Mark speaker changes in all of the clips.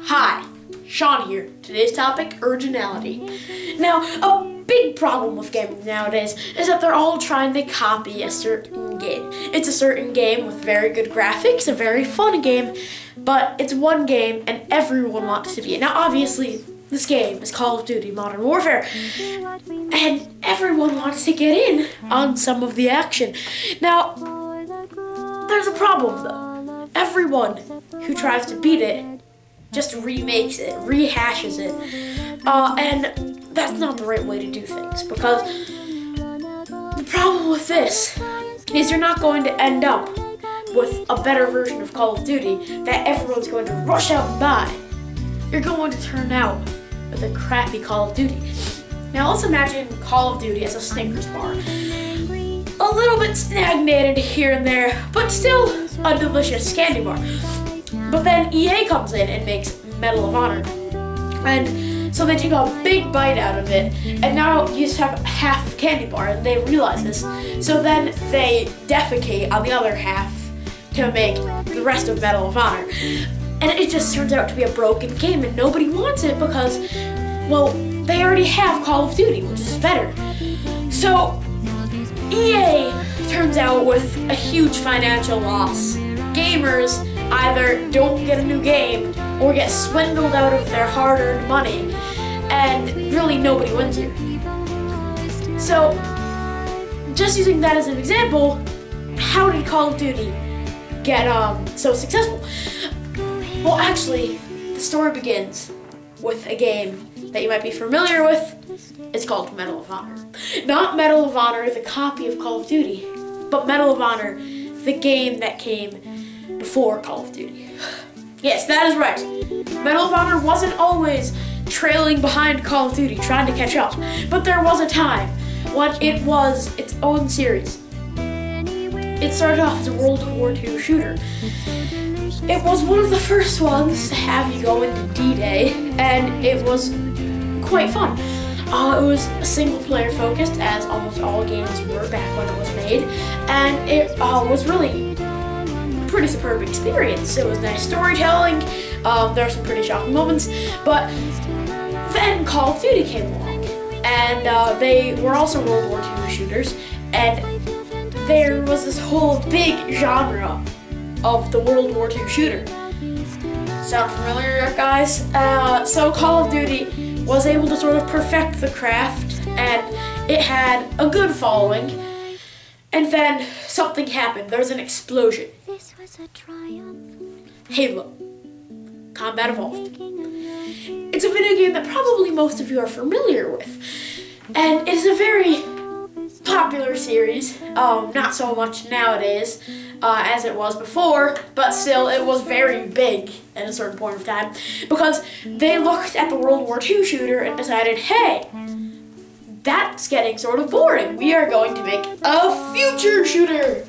Speaker 1: Hi, Sean here. Today's topic, originality. Now, a big problem with gaming nowadays is that they're all trying to copy a certain game. It's a certain game with very good graphics, a very fun game, but it's one game and everyone wants to be it. Now, obviously, this game is Call of Duty Modern Warfare, and everyone wants to get in on some of the action. Now, there's a problem though. Everyone who tries to beat it just remakes it, rehashes it, and that's not the right way to do things, because the problem with this is you're not going to end up with a better version of Call of Duty that everyone's going to rush out and buy. You're going to turn out with a crappy Call of Duty. Now let's imagine Call of Duty as a Snickers bar. A little bit stagnated here and there, but still a delicious candy bar. But then EA comes in and makes Medal of Honor. And so they take a big bite out of it, and now you just have half of candy bar, and they realize this. So then they defecate on the other half to make the rest of Medal of Honor. And it just turns out to be a broken game, and nobody wants it because, well, they already have Call of Duty, which is better. So EA turns out with a huge financial loss. Gamers either don't get a new game or get swindled out of their hard-earned money, and really nobody wins here. So, just using that as an example, how did Call of Duty get so successful? Well, actually, the story begins with a game that you might be familiar with. It's called Medal of Honor. Not Medal of Honor, the copy of Call of Duty, but Medal of Honor, the game that came before Call of Duty. Yes, that is right. Medal of Honor wasn't always trailing behind Call of Duty, trying to catch up, but there was a time when it was its own series. It started off as a World War II shooter. It was one of the first ones to have you go into D-Day, and it was quite fun. It was single-player focused, as almost all games were back when it was made, and it was really a pretty superb experience. It was nice storytelling, there were some pretty shocking moments, but then Call of Duty came along, and they were also World War II shooters, and there was this whole big genre of the World War II shooter. Sound familiar, guys? So Call of Duty was able to sort of perfect the craft, and it had a good following, and then something happened. There was an explosion.
Speaker 2: This was a triumph.
Speaker 1: Halo. Combat Evolved. It's a video game that probably most of you are familiar with, and it's a very popular series, not so much nowadays as it was before, but still it was very big at a certain point of time, because they looked at the World War II shooter and decided, hey, that's getting sort of boring. We are going to make a future shooter,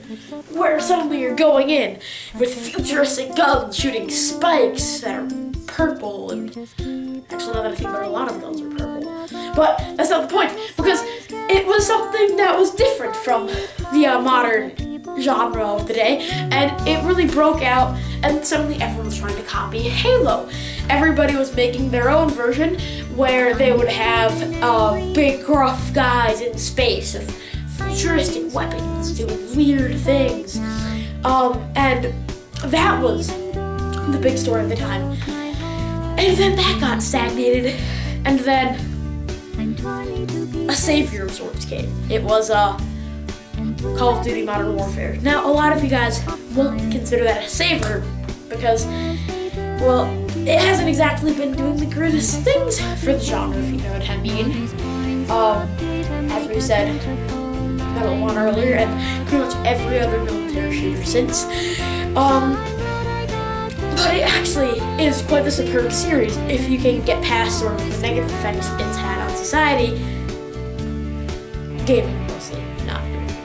Speaker 1: where suddenly you're going in with futuristic guns shooting spikes that are purple, and actually now that I think about it, a lot of guns are purple. But that's not the point, because it was something that was different from the modern genre of the day, and it really broke out, and suddenly everyone was trying to copy Halo. Everybody was making their own version where they would have big gruff guys in space with futuristic weapons doing weird things, and that was the big story of the time. And then that got stagnated, and then a savior of sorts came. It was Call of Duty Modern Warfare. Now, a lot of you guys won't consider that a savior because, well, it hasn't exactly been doing the greatest things for the genre, if you know what I mean. As we said, Medal of Honor earlier, and pretty much every other military shooter since. But it actually is quite the superb series if you can get past sort of the negative effects it's had on society. Gaming mostly, not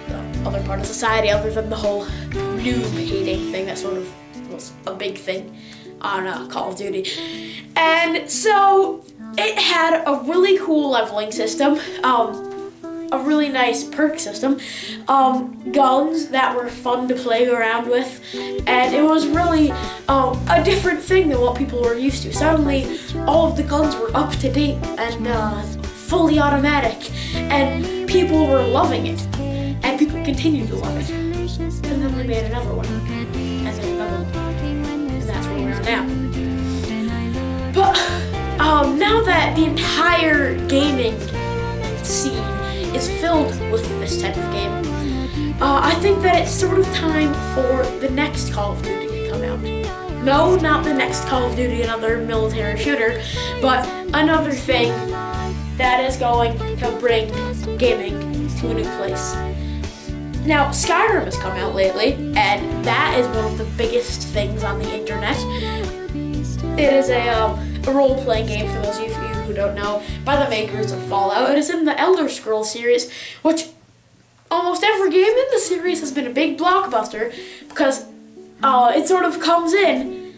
Speaker 1: the other part of society other than the whole noob hating thing that sort of was a big thing on Call of Duty. And so it had a really cool leveling system. a really nice perk system, guns that were fun to play around with, and it was really a different thing than what people were used to. Suddenly, all of the guns were up to date and fully automatic, and people were loving it, and people continued to love it. And then they made another one, and then another one, and that's where we're at now. But now that the entire gaming scene is filled with this type of game, I think that it's sort of time for the next Call of Duty to come out. No, not the next Call of Duty, another military shooter, but another thing that is going to bring gaming to a new place. Now, Skyrim has come out lately, and that is one of the biggest things on the internet. It is a role-playing game, for those of you who don't know, by the makers of Fallout. It is in the Elder Scrolls series, which almost every game in the series has been a big blockbuster, because it sort of comes in,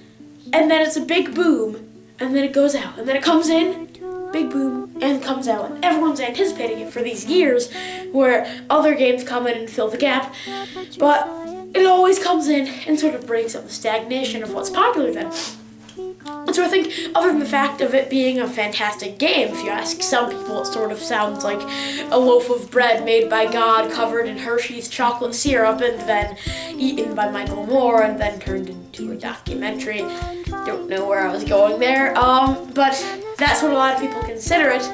Speaker 1: and then it's a big boom, and then it goes out, and then it comes in, big boom, and comes out, and everyone's anticipating it for these years, where other games come in and fill the gap, but it always comes in and sort of breaks up the stagnation of what's popular then. And so I think, other than the fact of it being a fantastic game, if you ask some people, it sort of sounds like a loaf of bread made by God, covered in Hershey's chocolate syrup, and then eaten by Michael Moore, and then turned into a documentary. Don't know where I was going there, but that's what a lot of people consider it,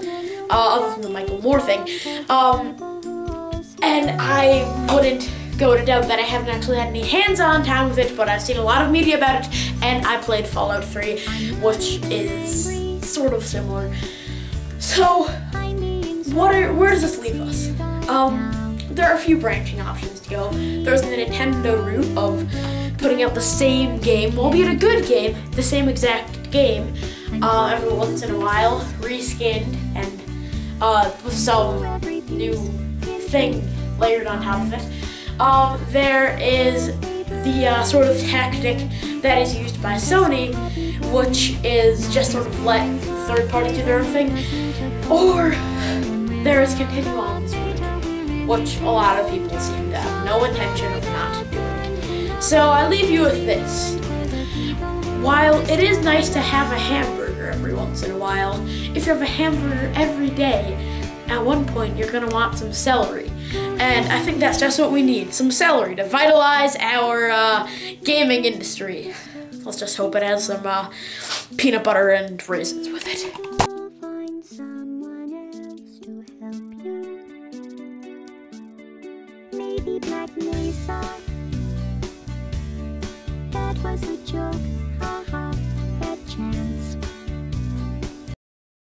Speaker 1: other than the Michael Moore thing. And I wouldn't go to doubt that I haven't actually had any hands-on time with it, but I've seen a lot of media about it, and I played Fallout 3, which is sort of similar. So, where does this leave us? There are a few branching options to go. There's the Nintendo route of putting out the same game, albeit a good game, the same exact game, every once in a while, reskinned, and with some new thing layered on top of it. There is the sort of tactic that is used by Sony, which is just sort of let third parties do their own thing, or there is continue on this route, which a lot of people seem to have no intention of not doing. So I leave you with this. While it is nice to have a hamburger every once in a while, if you have a hamburger every day, at one point you're going to want some celery. And I think that's just what we need, some celery to vitalize our gaming industry. Let's just hope it has some peanut butter and raisins with it.
Speaker 2: Find someone else to help you. Maybe Black Mesa. That was a joke.